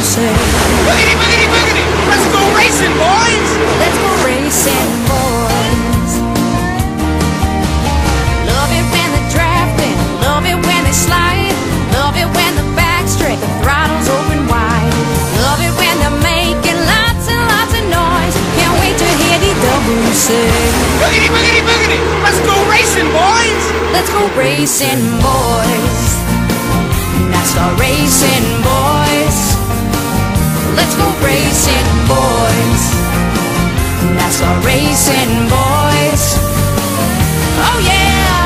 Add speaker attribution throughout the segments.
Speaker 1: say.
Speaker 2: Boogity, boogity, boogity! Let's go racing, boys!
Speaker 1: Let's go racing, boys. Love it when they're drafting, love it when they slide, love it when the back's straight, the throttle's open wide. Love it when they're making lots and lots of noise. Can't wait to hear the W say.
Speaker 2: Boogity, boogity, boogity! Let's go racing, boys!
Speaker 1: Let's go racing, boys. NASCAR racing, boys. Let's go racing, boys. NASCAR racing, boys. Oh yeah!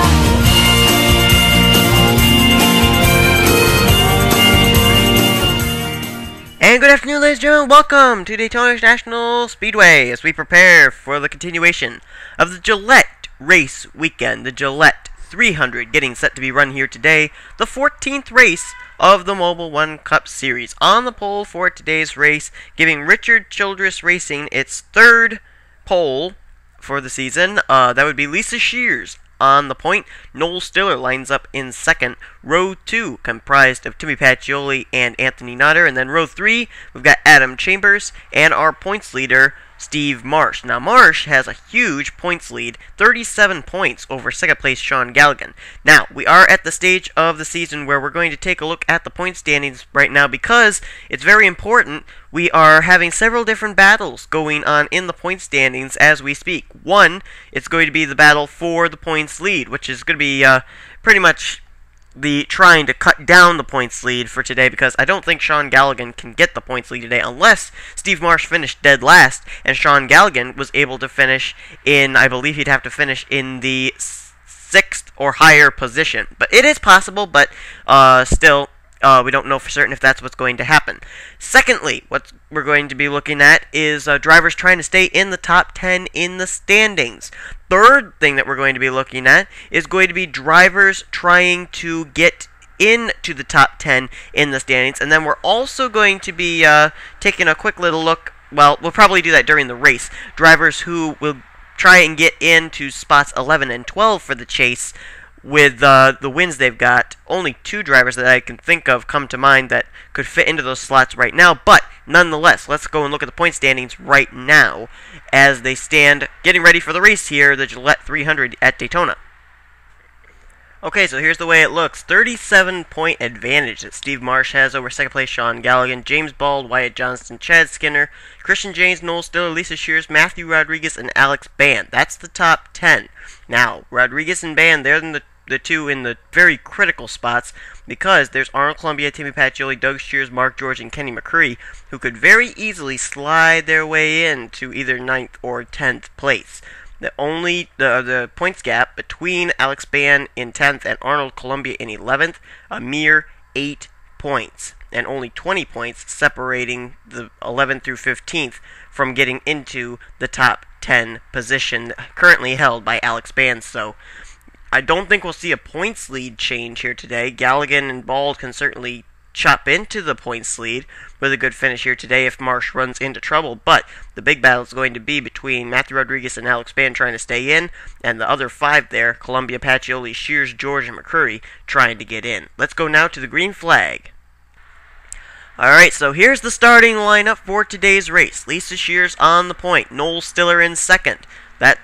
Speaker 3: And good afternoon, ladies and gentlemen. Welcome to Daytona International Speedway as we prepare for the continuation of the Gillette race weekend. The Gillette 300 getting set to be run here today, the 14th race of the Mobil 1 Cup Series. On the pole for today's race, giving Richard Childress Racing its third pole for the season. That would be Lisa Shears on the point. Noel Stiller lines up in second. Row 2 comprised of Timmy Pacioli and Anthony Nutter. And then row 3, we've got Adam Chambers and our points leader, Steve Marsh. Now, Marsh has a huge points lead, 37 points over second place Sean Galligan. Now, we are at the stage of the season where we're going to take a look at the point standings right now because it's very important. We are having several different battles going on in the point standings as we speak. One, it's going to be the battle for the points lead, which is going to be pretty much the trying to cut down the points lead for today, because I don't think Sean Galligan can get the points lead today unless Steve Marsh finished dead last and Sean Galligan was able to finish in, I believe he'd have to finish in the 6th or higher position. But it is possible, but still, we don't know for certain if that's what's going to happen. Secondly, what we're going to be looking at is drivers trying to stay in the top 10 in the standings. Third thing that we're going to be looking at is going to be drivers trying to get into the top 10 in the standings. And then we're also going to be taking a quick little look. Well, we'll probably do that during the race. Drivers who will try and get into spots 11 and 12 for the chase. With the wins they've got, only 2 drivers that I can think of come to mind that could fit into those slots right now. But nonetheless, let's go and look at the point standings right now as they stand getting ready for the race here, the Gillette 300 at Daytona. Okay, so here's the way it looks. 37-point advantage that Steve Marsh has over second place Sean Galligan, James Bald, Wyatt Johnston, Chad Skinner, Christian James, Noel Stiller, Lisa Shears, Matthew Rodriguez, and Alex Band. That's the top 10. Now, Rodriguez and Band, they're in the two in the very critical spots because there's Arnold Columbia, Timmy Pacioli, Doug Shears, Mark George, and Kenny McCurry who could very easily slide their way into either 9th or 10th place. The points gap between Alex Band in 10th and Arnold Columbia in 11th, a mere 8 points, and only 20 points separating the 11th through 15th from getting into the top 10 position currently held by Alex Band. So I don't think we'll see a points lead change here today. Galligan and Bald can certainly chop into the points lead with a good finish here today if Marsh runs into trouble. But the big battle is going to be between Matthew Rodriguez and Alex Band trying to stay in, and the other 5 there, Columbia, Pacioli, Shears, George, and McCurry, trying to get in. Let's go now to the green flag. Alright, so here's the starting lineup for today's race. Lisa Shears on the point, Noel Stiller in second.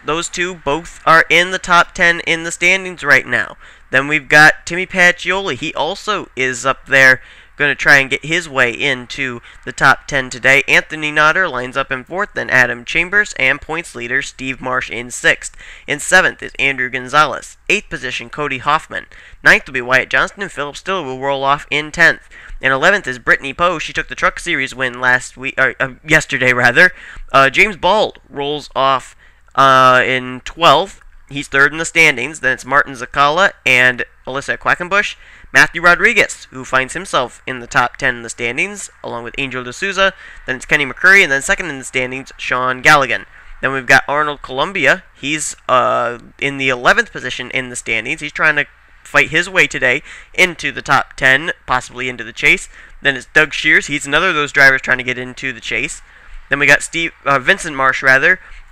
Speaker 3: Those two both are in the top 10 in the standings right now. Then we've got Timmy Pacioli. He also is up there, going to try and get his way into the top 10 today. Anthony Nutter lines up in 4th, then Adam Chambers, and points leader Steve Marsh in 6th. In 7th is Andrew Gonzalez. 8th position, Cody Hoffman. 9th will be Wyatt Johnston, and Philip Stiller will roll off in 10th. In 11th is Brittany Poe. She took the Truck Series win yesterday. James Bald rolls off in 12th. He's 3rd in the standings. Then it's Martin Zakala and Alyssa Quackenbush. Matthew Rodriguez, who finds himself in the top 10 in the standings, along with Angel D'Souza. Then it's Kenny McCurry, and then 2nd in the standings, Sean Galligan. Then we've got Arnold Columbia. He's in the 11th position in the standings. He's trying to fight his way today into the top 10, possibly into the chase. Then it's Doug Shears. He's another of those drivers trying to get into the chase. Then we got Vincent Marsh,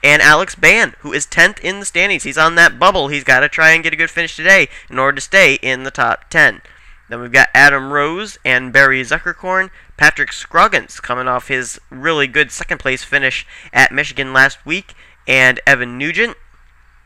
Speaker 3: and Alex Band, who is 10th in the standings. He's on that bubble. He's got to try and get a good finish today in order to stay in the top 10. Then we've got Adam Rose and Barry Zuckerkorn, Patrick Scroggins coming off his really good second place finish at Michigan last week, and Evan Nugent.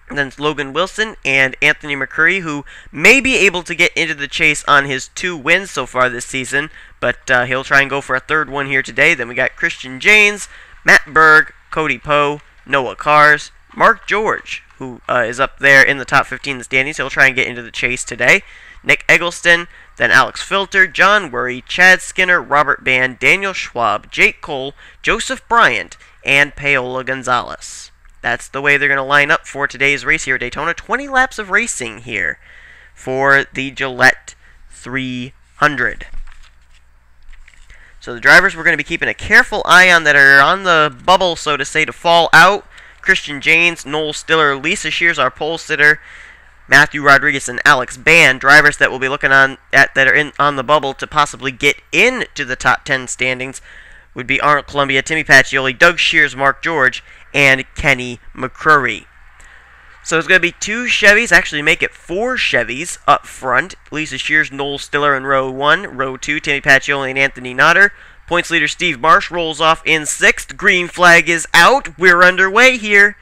Speaker 3: And then it's Logan Wilson and Anthony McCurry, who may be able to get into the chase on his 2 wins so far this season, but he'll try and go for a 3rd one here today. Then we got Christian Janes, Matt Berg, Cody Poe, Noah Kars, Mark George, who is up there in the top 15 in the standings. He'll try and get into the chase today. Nick Eggleston, then Alex Filter, John Worry, Chad Skinner, Robert Band, Daniel Schwab, Jake Cole, Joseph Bryant, and Paola Gonzalez. That's the way they're going to line up for today's race here at Daytona. 20 laps of racing here for the Gillette 300. So the drivers we're going to be keeping a careful eye on that are on the bubble, so to say, to fall out. Christian Janes, Noel Stiller, Lisa Shears, our pole sitter, Matthew Rodriguez, and Alex Band, drivers that we'll be looking at that are on the bubble to possibly get into the top 10 standings would be Arnold Columbia, Timmy Pacioli, Doug Shears, Mark George, and Kenny McCrory. So it's going to be 2 Chevys, actually make it 4 Chevys up front. Lisa Shears, Noel Stiller in row 1, row 2, Timmy Pacioli and Anthony Notter. Points leader Steve Marsh rolls off in 6th. Green flag is out. We're underway here.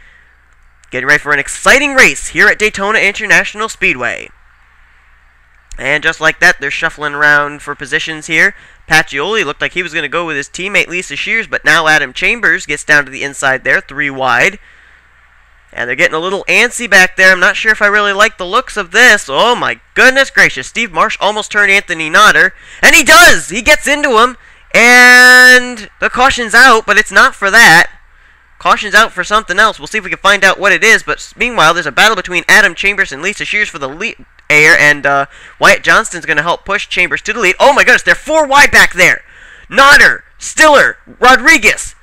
Speaker 3: Getting ready for an exciting race here at Daytona International Speedway. And just like that, they're shuffling around for positions here. Pacioli looked like he was going to go with his teammate Lisa Shears, but now Adam Chambers gets down to the inside there, 3 wide. And they're getting a little antsy back there. I'm not sure if I really like the looks of this. Oh my goodness gracious. Steve Marsh almost turned Anthony Notter. And he does! He gets into him. And the caution's out, but it's not for that. Caution's out for something else. We'll see if we can find out what it is. But meanwhile, there's a battle between Adam Chambers and Lisa Shears for the lead air. And Wyatt Johnston's going to help push Chambers to the lead. Oh my goodness, they're 4 wide back there. Notter, Stiller, Rodriguez.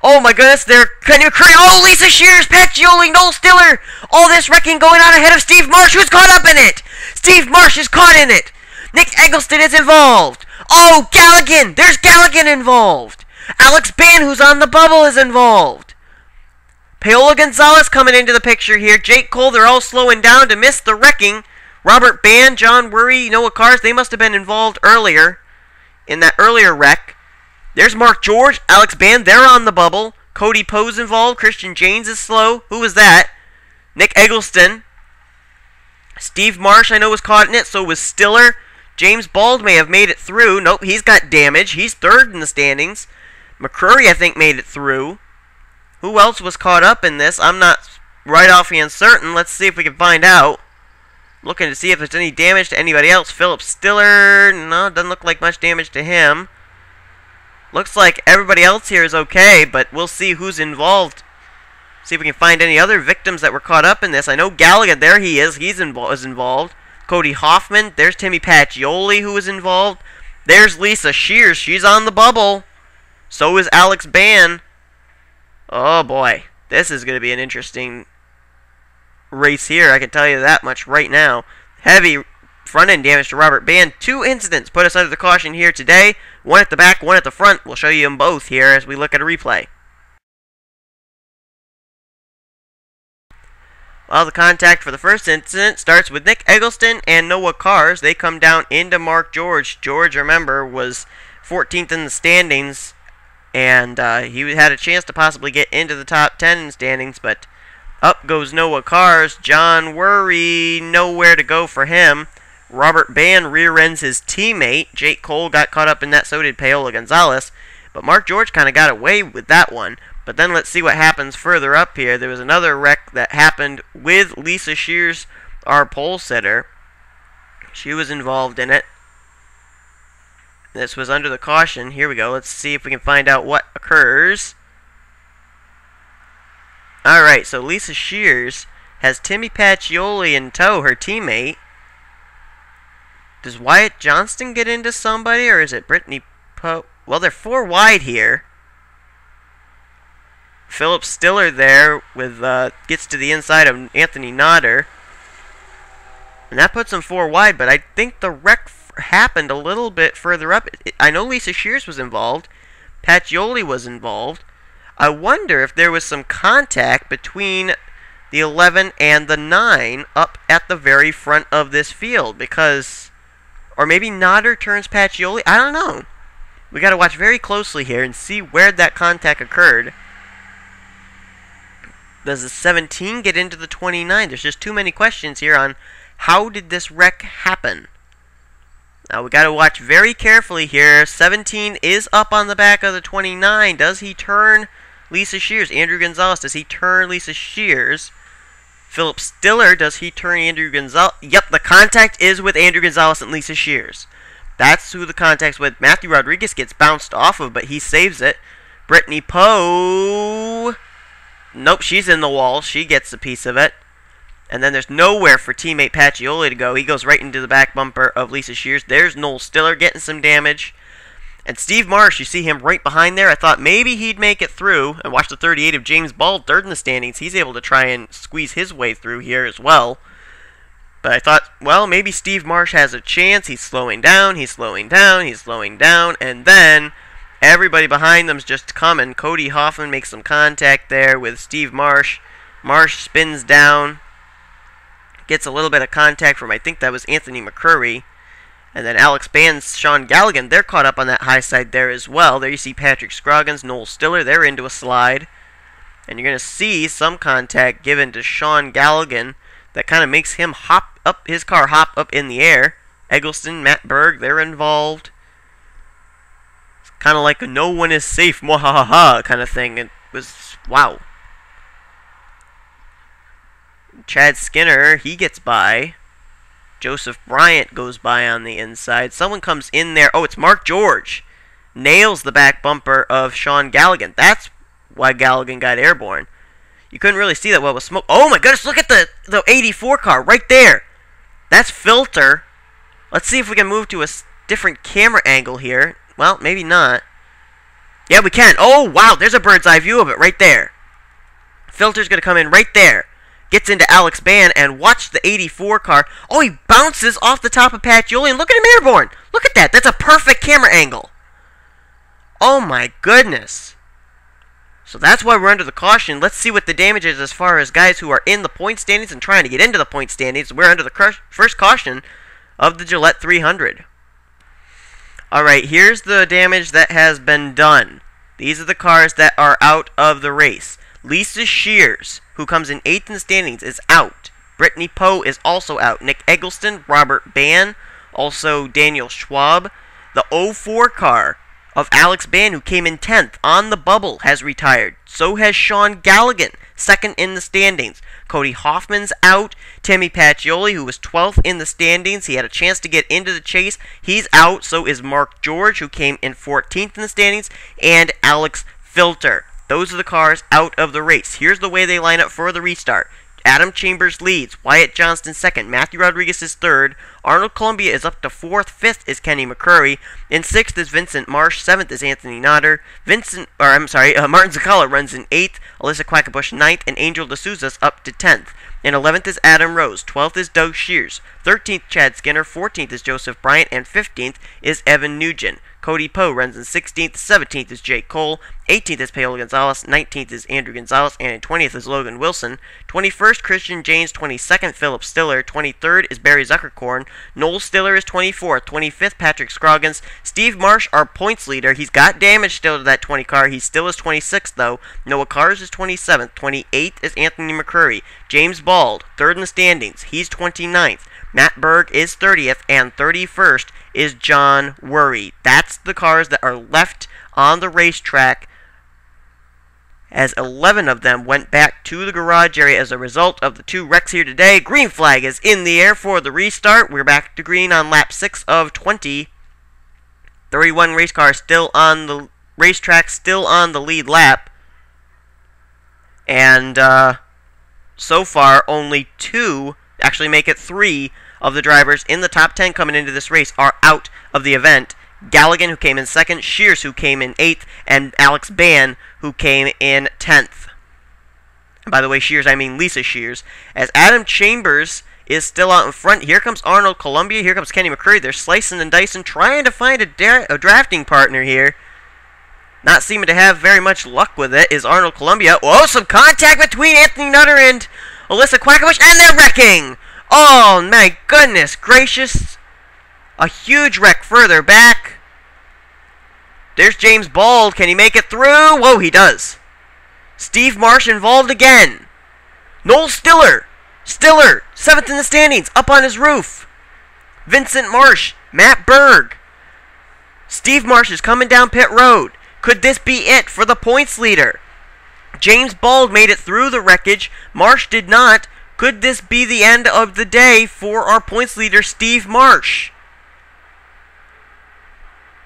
Speaker 3: Oh my goodness, they're Kenny McCurry. Oh, Lisa Shears, Pacioli, Noel Stiller. All this wrecking going on ahead of Steve Marsh, who's caught up in it. Steve Marsh is caught in it. Nick Eggleston is involved. Oh, Galligan. There's Galligan involved. Alex Band, who's on the bubble, is involved. Paola Gonzalez coming into the picture here. Jake Cole, they're all slowing down to miss the wrecking. Robert Band, John Worry, Noah Kars, they must have been involved earlier in that earlier wreck. There's Mark George, Alex Band, they're on the bubble. Cody Poe's involved. Christian Janes is slow. Who was that? Nick Eggleston. Steve Marsh, I know, was caught in it. So was Stiller. James Bald may have made it through. Nope, he's got damage. He's 3rd in the standings. McCurry, I think, made it through. Who else was caught up in this? I'm not right offhand certain. Let's see if we can find out. Looking to see if there's any damage to anybody else. Philip Stiller, no, doesn't look like much damage to him. Looks like everybody else here is okay, but we'll see who's involved. See if we can find any other victims that were caught up in this. I know Gallagher, there he is. He's involved. Cody Hoffman. There's Timmy Pacioli, who was involved. There's Lisa Shears. She's on the bubble. So is Alex Band. Oh, boy. This is going to be an interesting race here. I can tell you that much right now. Heavy front-end damage to Robert Band. 2 incidents put us under the caution here today. 1 at the back, 1 at the front. We'll show you them both here as we look at a replay. Well, the contact for the first incident starts with Nick Eggleston and Noah Kars. They come down into Mark George. George, remember, was 14th in the standings, and he had a chance to possibly get into the top 10 in standings, but up goes Noah Kars. John Worry, nowhere to go for him. Robert Band rear ends his teammate. Jake Cole got caught up in that, so did Paola Gonzalez. But Mark George kind of got away with that one. But then let's see what happens further up here. There was another wreck that happened with Lisa Shears, our pole sitter. She was involved in it. This was under the caution. Here we go. Let's see if we can find out what occurs. Alright, so Lisa Shears has Timmy Pacioli in tow, her teammate. Does Wyatt Johnston get into somebody, or is it Brittany Poe? Well, they're 4 wide here. Philip Stiller there with gets to the inside of Anthony Notter. And that puts him 4 wide, but I think the wreck happened a little bit further up. I know Lisa Shears was involved. Pacioli was involved. I wonder if there was some contact between the 11 and the 9 up at the very front of this field, because... Or maybe Notter turns Pacioli. I don't know. We got to watch very closely here and see where that contact occurred. Does the 17 get into the 29? There's just too many questions here on how did this wreck happen. Now we got to watch very carefully here. 17 is up on the back of the 29. Does he turn Lisa Shears? Andrew Gonzalez, does he turn Lisa Shears? Philip Stiller, does he turn Andrew Gonzalez? Yep, the contact is with Andrew Gonzalez and Lisa Shears. That's who the contact's with. Matthew Rodriguez gets bounced off of, but he saves it. Brittany Poe. Nope, she's in the wall. She gets a piece of it. And then there's nowhere for teammate Pacioli to go. He goes right into the back bumper of Lisa Shears. There's Noel Stiller getting some damage. And Steve Marsh, you see him right behind there. I thought maybe he'd make it through. And watch the 38 of James Bald, third in the standings. He's able to try and squeeze his way through here as well. But I thought, well, maybe Steve Marsh has a chance. He's slowing down, he's slowing down, he's slowing down. And then everybody behind them's just coming. Cody Hoffman makes some contact there with Steve Marsh. Marsh spins down. Gets a little bit of contact from, I think that was Anthony McCurry. And then Alex Band's Sean Galligan, they're caught up on that high side there as well. There you see Patrick Scroggins, Noel Stiller, they're into a slide. And you're going to see some contact given to Sean Galligan that kind of makes him hop up, his car hop up in the air. Eggleston, Matt Berg, they're involved. It's kind of like a no one is safe, mwahaha kind of thing. It was, wow. Chad Skinner, he gets by. Joseph Bryant goes by on the inside. Someone comes in there. Oh, it's Mark George. Nails the back bumper of Sean Galligan. That's why Galligan got airborne. You couldn't really see that well with smoke. Oh my goodness, look at the 84 car right there. That's Filter. Let's see if we can move to a different camera angle here. Well, maybe not. Yeah, we can. Oh, wow, there's a bird's eye view of it right there. Filter's going to come in right there. Gets into Alex Band, and watch the 84 car. Oh, he bounces off the top of Pacioli, and look at him airborne. Look at that. That's a perfect camera angle. Oh, my goodness. So that's why we're under the caution. Let's see what the damage is as far as guys who are in the point standings and trying to get into the point standings. We're under the first caution of the Gillette 300. Alright, here's the damage that has been done. These are the cars that are out of the race. Lisa Shears, who comes in 8th in the standings, is out. Brittany Poe is also out. Nick Eggleston, Robert Ban, also Daniel Schwab. The 04 car of Alex Band, who came in 10th on the bubble, has retired. So has Sean Galligan, 2nd in the standings. Cody Hoffman's out. Timmy Pacioli, who was 12th in the standings, he had a chance to get into the chase. He's out. So is Mark George, who came in 14th in the standings, and Alex Filter. Those are the cars out of the race. Here's the way they line up for the restart. Adam Chambers leads. Wyatt Johnston second. Matthew Rodriguez is third. Arnold Columbia is up to fourth. Fifth is Kenny McCurry. In sixth is Vincent Marsh. Seventh is Anthony Nodder. Martin Zacala runs in eighth. Alyssa Quackenbush ninth. And Angel D'Souza's up to 10th. In 11th is Adam Rose. 12th is Doug Shears. 13th, Chad Skinner. 14th is Joseph Bryant. And 15th is Evan Nugent. Cody Poe runs in 16th. 17th is Jake Cole. 18th is Paola Gonzalez. 19th is Andrew Gonzalez. And in 20th is Logan Wilson. 21st, Christian James. 22nd, Philip Stiller. 23rd is Barry Zuckerkorn. Noel Stiller is 24th. 25th, Patrick Scroggins. Steve Marsh, our points leader. He's got damage still to that 20 car. He still is 26th, though. Noah Cars is 27th. 28th is Anthony McCurry. James Bald, 3rd in the standings. He's 29th. Matt Berg is 30th, and 31st is John Worry. That's the cars that are left on the racetrack, as 11 of them went back to the garage area as a result of the two wrecks here today. Green flag is in the air for the restart. We're back to green on lap 6 of 20. 31 race cars still on the racetrack, still on the lead lap. And so far, only 2, actually make it 3 of the drivers in the top 10 coming into this race are out of the event. Galligan, who came in 2nd, Shears, who came in 8th, and Alex Ban, who came in 10th. And by the way, Shears, I mean Lisa Shears. As Adam Chambers is still out in front. Here comes Arnold Columbia. Here comes Kenny McCurry. They're slicing and dicing, trying to find a drafting partner here. Not seeming to have very much luck with it is Arnold Columbia. Oh, some contact between Anthony Nutter and Alyssa Quackenbush, and they're wrecking! Oh, my goodness gracious. A huge wreck further back. There's James Bald. Can he make it through? Whoa, he does. Steve Marsh involved again. Noel Stiller. Stiller, 7th in the standings, up on his roof. Vincent Marsh, Matt Berg. Steve Marsh is coming down pit road. Could this be it for the points leader? James Bald made it through the wreckage. Marsh did not. Could this be the end of the day for our points leader, Steve Marsh?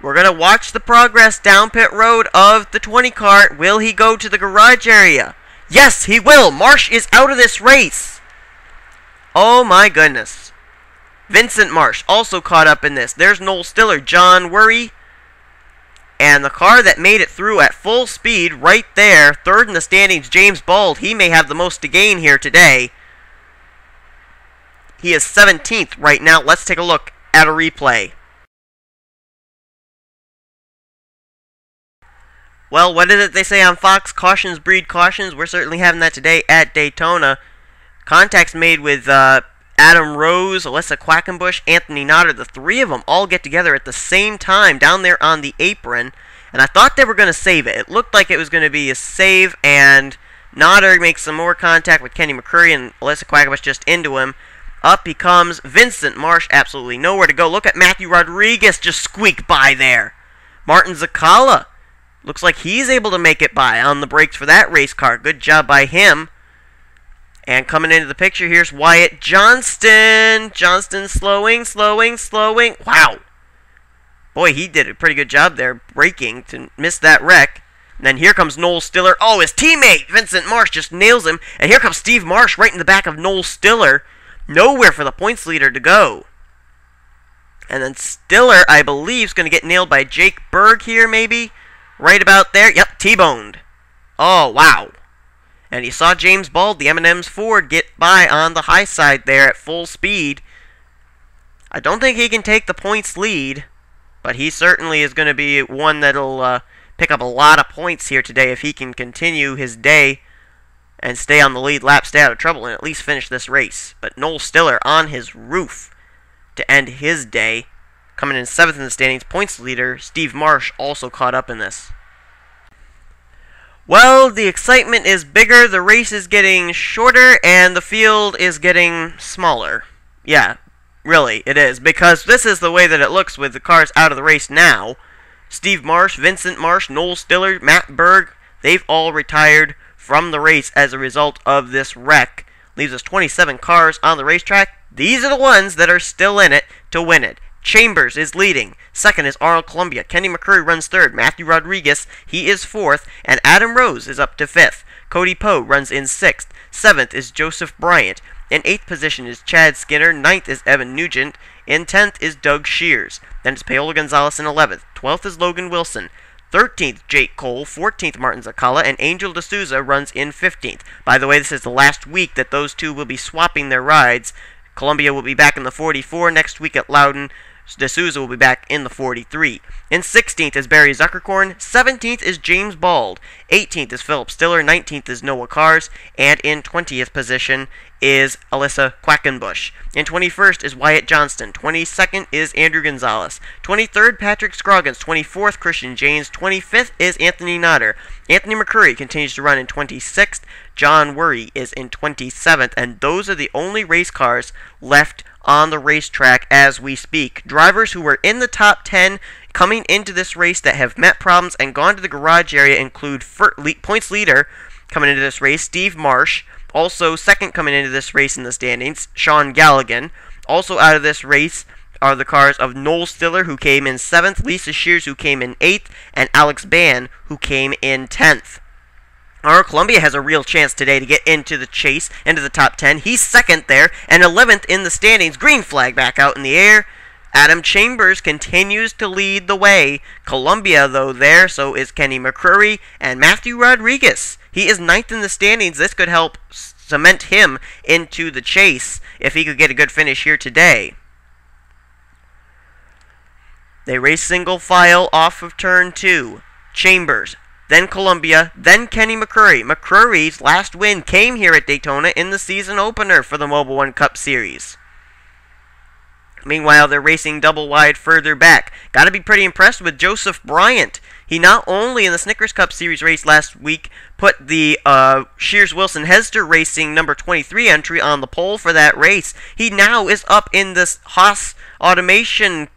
Speaker 3: We're going to watch the progress down pit road of the 20 car. Will he go to the garage area? Yes, he will. Marsh is out of this race. Oh my goodness. Vincent Marsh also caught up in this. There's Noel Stiller, John Worry. And the car that made it through at full speed right there, 3rd in the standings, James Bald. He may have the most to gain here today. He is 17th right now. Let's take a look at a replay. Well, what is it they say on Fox? Cautions breed cautions. We're certainly having that today at Daytona. Contacts made with Adam Rose, Alyssa Quackenbush, Anthony Nodder. The 3 of them all get together at the same time down there on the apron. And I thought they were going to save it. It looked like it was going to be a save, and Nodder makes some more contact with Kenny McCurry, and Alyssa Quackenbush just into him. Up he comes. Vincent Marsh, absolutely nowhere to go. Look at Matthew Rodriguez just squeak by there. Martin Zakala. Looks like he's able to make it by on the brakes for that race car. Good job by him. And coming into the picture, here's Wyatt Johnston. Johnston slowing. Wow. Boy, he did a pretty good job there braking to miss that wreck. And then here comes Noel Stiller. Oh, his teammate, Vincent Marsh, just nails him. And here comes Steve Marsh right in the back of Noel Stiller. Nowhere for the points leader to go. And then Stiller, I believe, is going to get nailed by Jake Berg here, maybe. Right about there. Yep, T-boned. Oh, wow. And you saw James Bald, the M&M's Ford, get by on the high side there at full speed. I don't think he can take the points lead, but he certainly is going to be one that'll pick up a lot of points here today if he can continue his day and stay on the lead lap, stay out of trouble, and at least finish this race. But Noel Stiller on his roof to end his day. Coming in 7th in the standings, points leader Steve Marsh also caught up in this. Well, the excitement is bigger, the race is getting shorter, and the field is getting smaller. Yeah, really, it is, because this is the way that it looks with the cars out of the race now. Steve Marsh, Vincent Marsh, Noel Stiller, Matt Berg, they've all retired from the race as a result of this wreck. Leaves us 27 cars on the racetrack. These are the ones that are still in it to win it. Chambers is leading. 2nd is Arnold Columbia. Kenny McCurry runs 3rd. Matthew Rodriguez, he is 4th. And Adam Rose is up to 5th. Cody Poe runs in 6th. 7th is Joseph Bryant. In 8th position is Chad Skinner. 9th is Evan Nugent. In 10th is Doug Shears. Then it's Paola Gonzalez in 11th. 12th is Logan Wilson. 13th, Jake Cole. 14th, Martin Zakala. And Angel D'Souza runs in 15th. By the way, this is the last week that those two will be swapping their rides. Columbia will be back in the 44 next week at Loudon. D'Souza will be back in the 43. In 16th is Barry Zuckerkorn. 17th is James Bald. 18th is Philip Stiller. 19th is Noah Kars. And in 20th position is Alyssa Quackenbush. In 21st is Wyatt Johnston. 22nd is Andrew Gonzalez. 23rd, Patrick Scroggins. 24th, Christian James. 25th is Anthony Nodder. Anthony McCurry continues to run in 26th. John Worry is in 27th. And those are the only race cars left on the racetrack as we speak. Drivers who were in the top 10 coming into this race that have met problems and gone to the garage area include points leader coming into this race, Steve Marsh. Also, 2nd coming into this race in the standings, Sean Galligan. Also out of this race are the cars of Noel Stiller, who came in 7th, Lisa Shears, who came in 8th, and Alex Ban, who came in 10th. Our Columbia has a real chance today to get into the chase, into the top 10. He's 2nd there, and 11th in the standings. Green flag back out in the air. Adam Chambers continues to lead the way. Columbia, though, there, so is Kenny McCurry and Matthew Rodriguez. He is 9th in the standings. This could help cement him into the chase if he could get a good finish here today. They race single file off of turn 2. Chambers, then Columbia, then Kenny McCurry. McCurry's last win came here at Daytona in the season opener for the Mobil 1 Cup Series. Meanwhile, they're racing double wide further back. Got to be pretty impressed with Joseph Bryant. He not only in the Snickers Cup Series race last week put the Shears-Wilson Hester Racing number 23 entry on the pole for that race, he now is up in this Haas Automation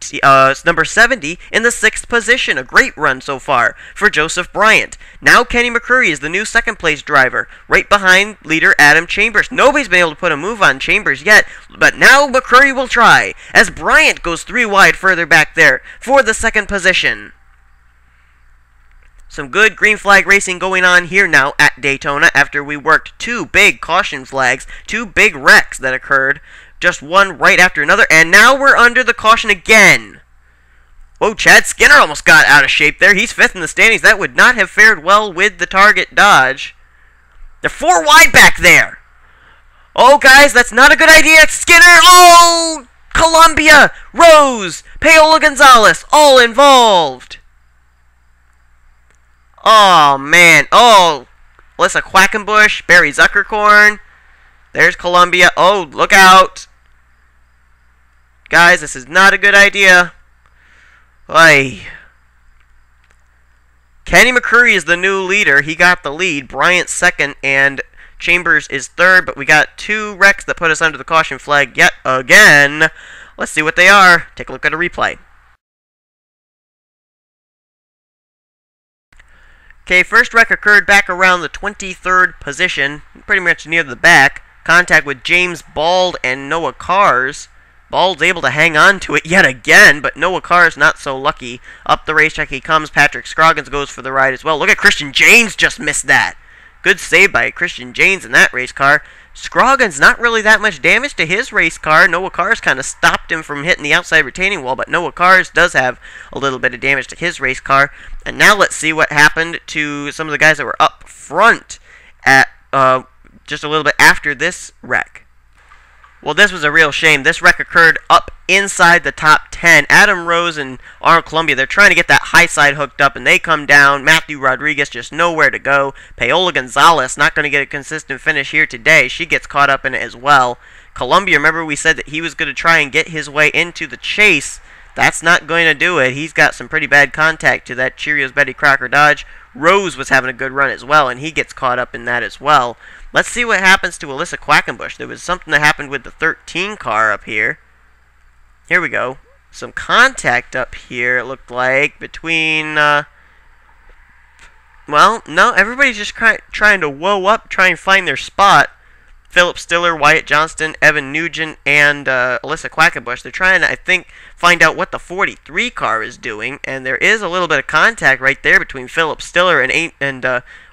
Speaker 3: number 70 in the 6th position. A great run so far for Joseph Bryant. Now Kenny McCurry is the new second place driver, right behind leader Adam Chambers. Nobody's been able to put a move on Chambers yet, but now McCurry will try, as Bryant goes 3 wide further back there for the second position. Some good green flag racing going on here now at Daytona after we worked 2 big caution flags, 2 big wrecks that occurred, just one right after another, and now we're under the caution again. Whoa, Chad Skinner almost got out of shape there. He's 5th in the standings. That would not have fared well with the Target Dodge. They're 4 wide back there. Oh, guys, that's not a good idea. Skinner, oh, Columbia, Rose, Paola Gonzalez, all involved. Oh, man. Oh, Alyssa Quackenbush, Barry Zuckerkorn. There's Columbia. Oh, look out. Guys, this is not a good idea. Oy. Kenny McCurry is the new leader. He got the lead. Bryant 2nd and Chambers is 3rd. But we got 2 wrecks that put us under the caution flag yet again. Let's see what they are. Take a look at a replay. Okay, first wreck occurred back around the 23rd position, pretty much near the back. Contact with James Bald and Noah Kars. Bald's able to hang on to it yet again, but Noah Kars not so lucky. Up the racetrack he comes. Patrick Scroggins goes for the ride as well. Look at Christian Janes just missed that. Good save by Christian Janes in that race car. Scroggins not really that much damage to his race car. Noah Kars kind of stopped him from hitting the outside retaining wall, but Noah Kars does have a little bit of damage to his race car. And now let's see what happened to some of the guys that were up front at just a little bit after this wreck. Well, this was a real shame. This wreck occurred up inside the top 10. Adam Rose and Arnold Columbia, they're trying to get that high side hooked up, and they come down. Matthew Rodriguez just nowhere to go. Paola Gonzalez not going to get a consistent finish here today. She gets caught up in it as well. Columbia, remember we said that he was going to try and get his way into the chase. That's not going to do it. He's got some pretty bad contact to that Cheerios Betty Crocker Dodge. Rose was having a good run as well, and he gets caught up in that as well. Let's see what happens to Alyssa Quackenbush. There was something that happened with the 13 car up here. Here we go. Some contact up here, it looked like, between, well, no, everybody's just trying to whoa up, try and find their spot. Philip Stiller, Wyatt Johnston, Evan Nugent, and Alyssa Quackenbush. They're trying to, I think, find out what the 43 car is doing, and there is a little bit of contact right there between Philip Stiller and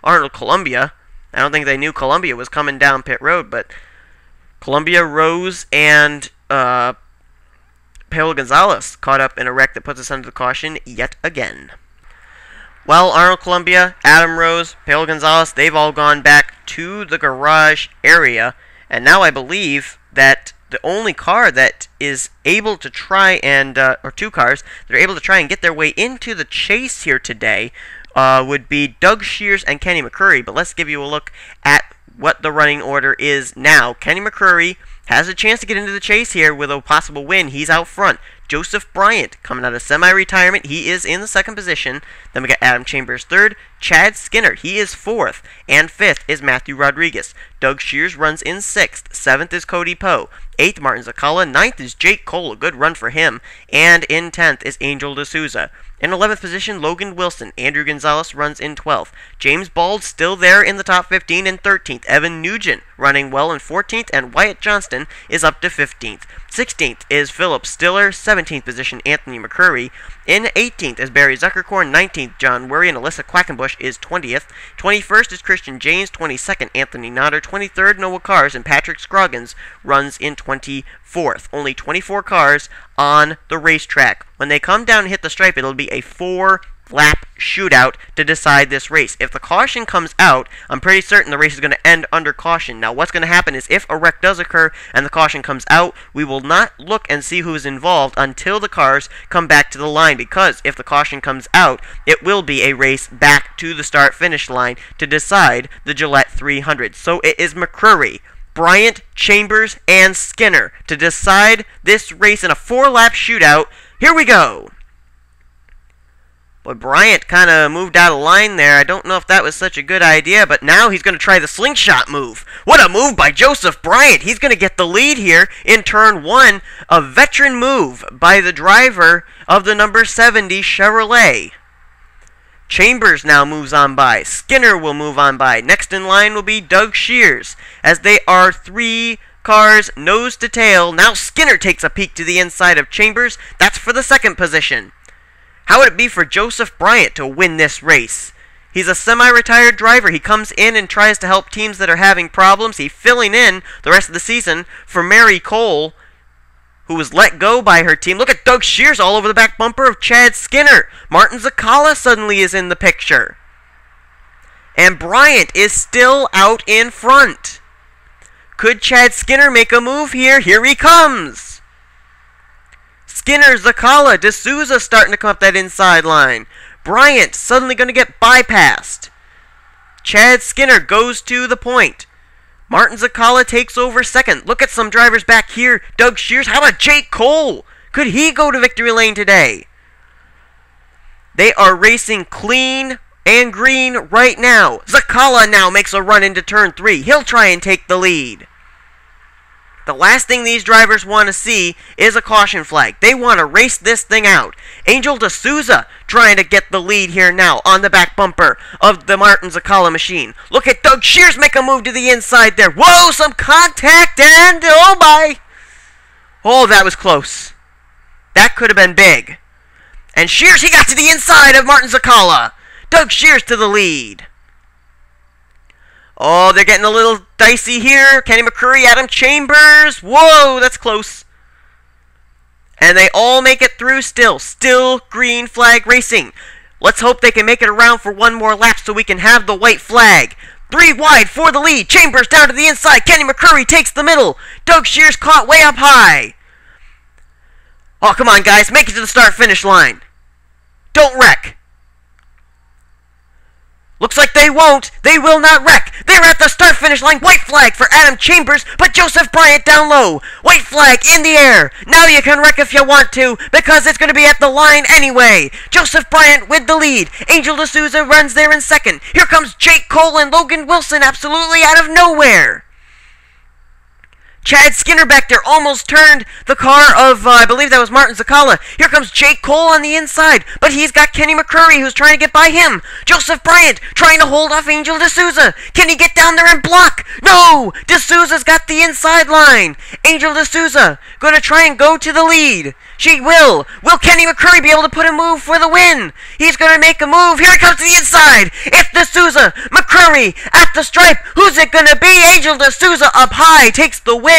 Speaker 3: Arnold Columbia. I don't think they knew Columbia was coming down pit road, but Columbia, Rose, and Paola Gonzalez caught up in a wreck that puts us under the caution yet again. Well, Arnold Columbia, Adam Rose, Paola Gonzalez, they've all gone back to the garage area, and now I believe that the only car that is able to try and, or 2 cars, that are able to try and get their way into the chase here today would be Doug Shears and Kenny McCurry. But let's give you a look at what the running order is now. Kenny McCurry has a chance to get into the chase here with a possible win. He's out front. Joseph Bryant coming out of semi-retirement. He is in the 2nd position. Then we got Adam Chambers 3rd. Chad Skinner, he is 4th. And 5th is Matthew Rodriguez. Doug Shears runs in 6th. 7th is Cody Poe. 8th, Martin Zakala. 9th is Jake Cole. A good run for him. And in 10th is Angel D'Souza. In 11th position, Logan Wilson. Andrew Gonzalez runs in 12th. James Bald still there in the top 15 in 13th. Evan Nugent running well in 14th. And Wyatt Johnston is up to 15th. 16th is Philip Stiller. 17th position, Anthony McCurry. In 18th is Barry Zuckerkorn. 19th, John Worry, and Alyssa Quackenbush is 20th. 21st is Christian James. 22nd, Anthony Nodder. 23rd, Noah Kars, and Patrick Scroggins runs in 24th. Only 24 cars on the racetrack. When they come down and hit the stripe, it'll be a 4-lap shootout to decide this race. If the caution comes out, I'm pretty certain the race is going to end under caution. Now, what's going to happen is if a wreck does occur and the caution comes out, we will not look and see who is involved until the cars come back to the line, because if the caution comes out, it will be a race back to the start-finish line to decide the Gillette 300. So it is McCurry, Bryant, Chambers, and Skinner to decide this race in a 4-lap shootout. Here we go. But Bryant kind of moved out of line there. I don't know if that was such a good idea, but now he's going to try the slingshot move. What a move by Joseph Bryant. He's going to get the lead here in turn 1. A veteran move by the driver of the number 70 Chevrolet. Chambers now moves on by. Skinner will move on by. Next in line will be Doug Shears, as they are 3 cars nose to tail. Now Skinner takes a peek to the inside of Chambers. That's for the 2nd position. How would it be for Joseph Bryant to win this race? He's a semi-retired driver. He comes in and tries to help teams that are having problems. He's filling in the rest of the season for Mary Cole, who was let go by her team. Look at Doug Shears all over the back bumper of Chad Skinner. Martin Zakala suddenly is in the picture. And Bryant is still out in front. Could Chad Skinner make a move here? Here he comes. Skinner, Zakala, D'Souza starting to come up that inside line. Bryant suddenly going to get bypassed. Chad Skinner goes to the point. Martin Zakala takes over 2nd. Look at some drivers back here. Doug Shears. How about Jake Cole? Could he go to victory lane today? They are racing clean and green right now. Zakala now makes a run into turn 3. He'll try and take the lead. The last thing these drivers want to see is a caution flag. They want to race this thing out. Angel D'Souza trying to get the lead here now on the back bumper of the Martin Zakala machine. Look at Doug Shears make a move to the inside there. Whoa, some contact and oh my. Oh, that was close. That could have been big. And Shears, he got to the inside of Martin Zakala. Doug Shears to the lead. Oh, they're getting a little dicey here. Kenny McCurry, Adam Chambers. Whoa, that's close. And they all make it through still. Still green flag racing. Let's hope they can make it around for one more lap so we can have the white flag. 3 wide for the lead. Chambers down to the inside. Kenny McCurry takes the middle. Doug Shears caught way up high. Oh, come on, guys. Make it to the start-finish line. Don't wreck. Looks like they won't. They will not wreck. They're at the start-finish line. White flag for Adam Chambers, but Joseph Bryant down low. White flag in the air. Now you can wreck if you want to, because it's going to be at the line anyway. Joseph Bryant with the lead. Angel D'Souza runs there in 2nd. Here comes Jake Cole and Logan Wilson absolutely out of nowhere. Chad Skinner back there almost turned the car of, I believe that was Martin Zakala. Here comes Jake Cole on the inside, but he's got Kenny McCurry who's trying to get by him. Joseph Bryant trying to hold off Angel D'Souza. Can he get down there and block? No! D'Souza's got the inside line. Angel D'Souza going to try and go to the lead. She will. Will Kenny McCurry be able to put a move for the win? He's going to make a move. Here it comes to the inside. It's D'Souza. McCurry at the stripe. Who's it going to be? Angel D'Souza up high takes the win.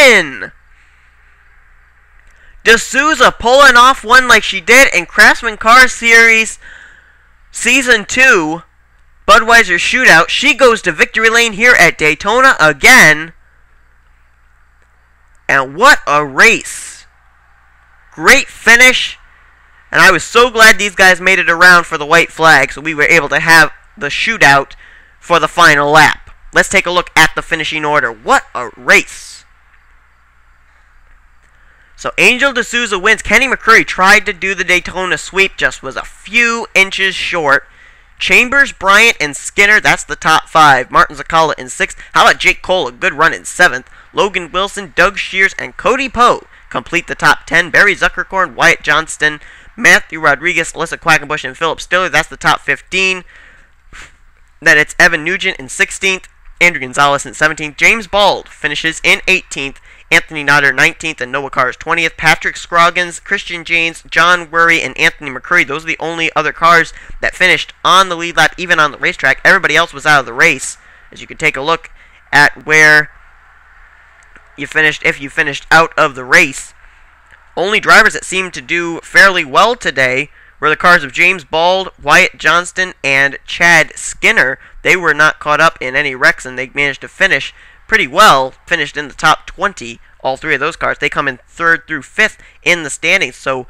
Speaker 3: D'Souza pulling off one like she did in Craftsman Car Series Season 2 Budweiser Shootout. She goes to victory lane here at Daytona again. And what a race. Great finish, and I was so glad these guys made it around for the white flag so we were able to have the shootout for the final lap. Let's take a look at the finishing order. What a race. So Angel D'Souza wins. Kenny McCurry tried to do the Daytona sweep, just was a few inches short. Chambers, Bryant, and Skinner, that's the top 5. Martin Zakala in 6th. How about Jake Cole, a good run in 7th. Logan Wilson, Doug Shears, and Cody Poe complete the top 10. Barry Zuckerkorn, Wyatt Johnston, Matthew Rodriguez, Alyssa Quackenbush, and Philip Stiller. That's the top 15. Then it's Evan Nugent in 16th. Andrew Gonzalez in 17th. James Bald finishes in 18th. Anthony Nodder 19th and Noah Cars 20th. Patrick Scroggins, Christian James, John Worry, and Anthony McCurry. Those are the only other cars that finished on the lead lap, even on the racetrack. Everybody else was out of the race. As you can take a look at where you finished, if you finished out of the race. Only drivers that seemed to do fairly well today were the cars of James Bald, Wyatt Johnston, and Chad Skinner. They were not caught up in any wrecks, and they managed to finish pretty well. Finished in the top 20, all 3 of those cars. They come in 3rd through 5th in the standings. So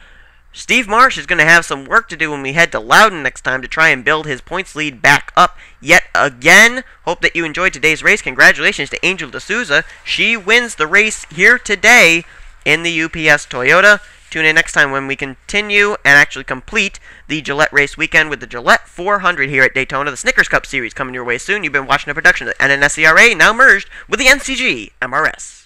Speaker 3: Steve Marsh is going to have some work to do when we head to Loudon next time to try and build his points lead back up yet again. Hope that you enjoyed today's race. Congratulations to Angel D'Souza. She wins the race here today in the UPS Toyota. Tune in next time when we continue and actually complete the Gillette race weekend with the Gillette 400 here at Daytona. The Snickers Cup Series coming your way soon. You've been watching a production of the NNSCRA, now merged with the NCG MRS.